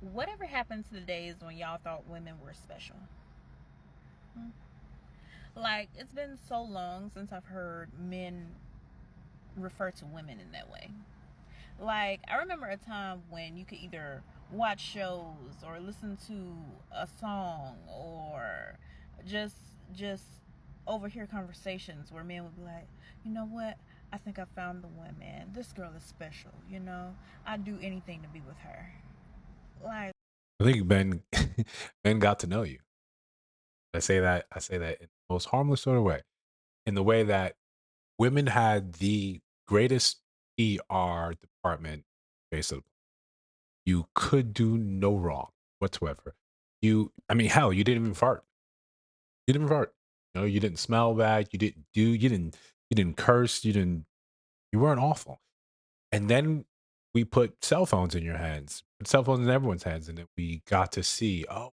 Whatever happened to the days when y'all thought women were special? Hmm? Like, it's been so long since I've heard men refer to women in that way. Like, I remember a time when you could either watch shows or listen to a song or just just overhear conversations where men would be like, you know what? I think I found the one, man. This girl is special, you know? I'd do anything to be with her. Like, I think Ben Ben got to know you. I say that in the most harmless sort of way. In the way that women had the greatest PR department face of you could do no wrong whatsoever. I mean, hell, you didn't even fart. You didn't even fart. You know, you didn't smell bad. You didn't curse. You weren't awful. And then we put cell phones in your hands, put cell phones in everyone's hands, and then we got to see, oh,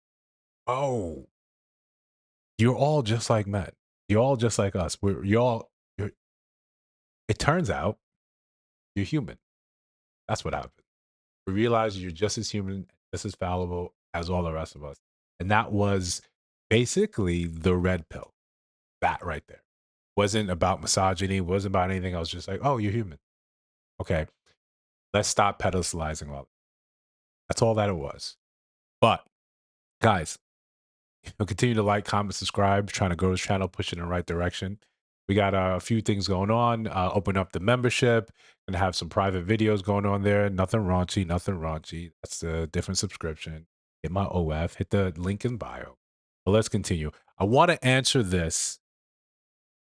you're all just like men. You're all just like us. You're, it turns out you're human. That's what happened. We realize you're just as human, just as fallible as all the rest of us. And that was basically the red pill. That right there. Wasn't about misogyny, wasn't about anything else. Just like, oh, you're human. Okay. Let's stop pedestalizing love. That's all that it was. But guys, you'll continue to like, comment, subscribe, trying to grow this channel, push it in the right direction. We got a few things going on. Open up the membership and have some private videos going on there. Nothing raunchy, nothing raunchy. That's a different subscription. Hit my OF, hit the link in bio. But let's continue. I want to answer this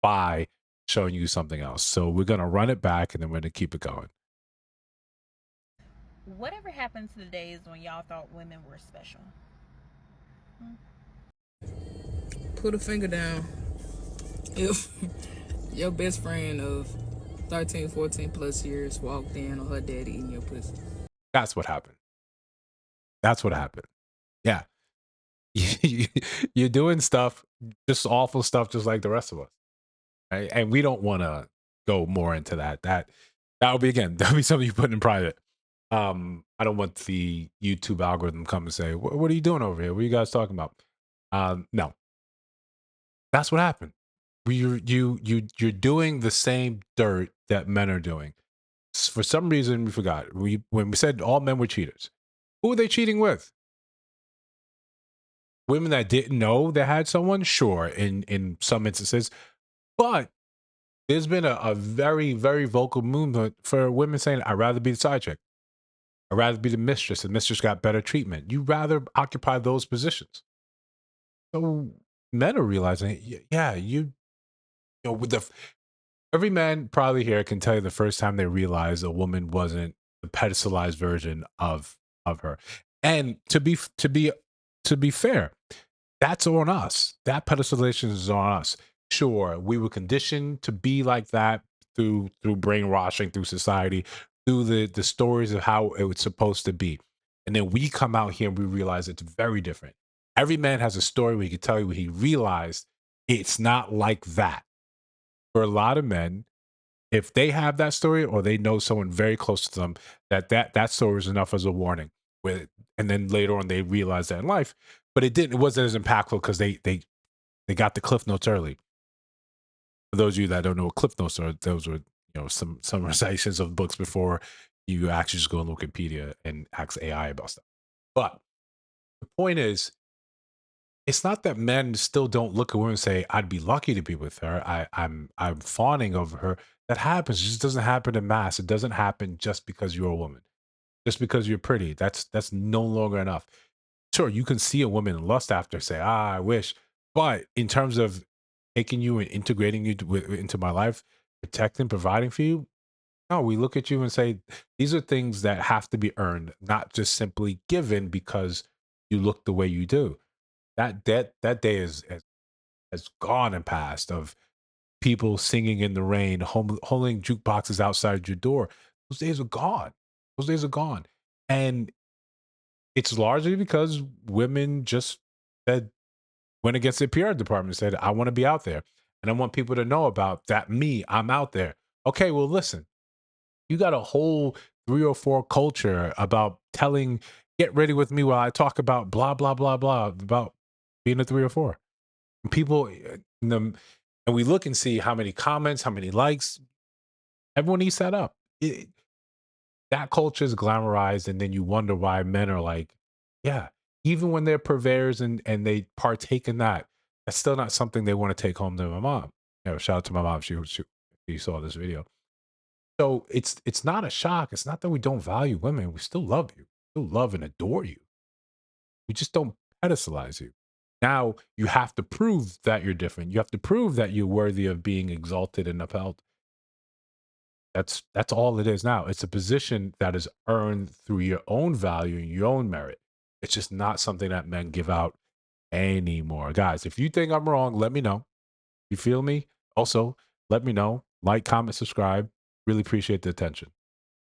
by showing you something else. So we're going to run it back and then we're going to keep it going. whatever happened to the days when y'all thought women were special? Hmm? Put a finger down if your best friend of 13, 14 plus years walked in on her daddy eating your pussy. That's what happened. That's what happened. Yeah. You're doing stuff, just awful stuff, just like the rest of us. Right? And we don't want to go more into that. That would be again, that would be something you put in private. I don't want the YouTube algorithm come and say, What are you doing over here? What are you guys talking about?" No, that's what happened. You're doing the same dirt that men are doing. For some reason, we forgot. When we said all men were cheaters, who are they cheating with? Women that didn't know they had someone, sure, in some instances, but there's been a very, very vocal movement for women saying, I'd rather be the side chick. I'd rather be the mistress. The mistress got better treatment. You rather occupy those positions. So men are realizing, yeah, with every man probably here can tell you the first time they realized a woman wasn't the pedestalized version of her. And to be fair, that's on us. That pedestalization is on us. Sure, we were conditioned to be like that through brainwashing, through society, through the stories of how it was supposed to be. And then we come out here and we realize it's very different. Every man has a story where he can tell you when he realized it's not like that. For a lot of men, if they have that story or they know someone very close to them, that story is enough as a warning. With and then later on they realize that in life, but it wasn't as impactful because they got the cliff notes early. For those of you that don't know what cliff notes are, those were some recitations of books before you actually just go on Wikipedia and ask AI about stuff. But the point is, it's not that men still don't look at women and say, "I'd be lucky to be with her. I'm fawning over her." That happens. It just doesn't happen in mass. It doesn't happen just because you're a woman, just because you're pretty. That's no longer enough. Sure, you can see a woman and lust after, say, "Ah, I wish," but in terms of taking you and integrating you into my life, protecting, providing for you, no, we look at you and say, these are things that have to be earned, not just simply given because you look the way you do. That day has gone and passed of people singing in the rain, holding jukeboxes outside your door. Those days are gone. Those days are gone. And it's largely because women just said, went against their PR department and said, I want to be out there. And I want people to know about that. Me, I'm out there. Okay, well, listen, you got a whole 3 or 4 culture about telling, get ready with me while I talk about blah blah blah blah about being a 3 or 4. And people, and we look and see how many comments, how many likes. Everyone eats that up. That culture is glamorized, and then you wonder why men are like, yeah, even when they're purveyors and they partake in that, that's still not something they want to take home to my mom. Shout out to my mom. She saw this video. So it's not a shock. It's not that we don't value women. We still love you. We still love and adore you. We just don't pedestalize you. Now you have to prove that you're different. You have to prove that you're worthy of being exalted and upheld. That's all it is now. It's a position that is earned through your own value and your own merit. It's just not something that men give out anymore. Guys, if you think I'm wrong, let me know. You feel me? Also, let me know. Like, comment, subscribe. Really appreciate the attention.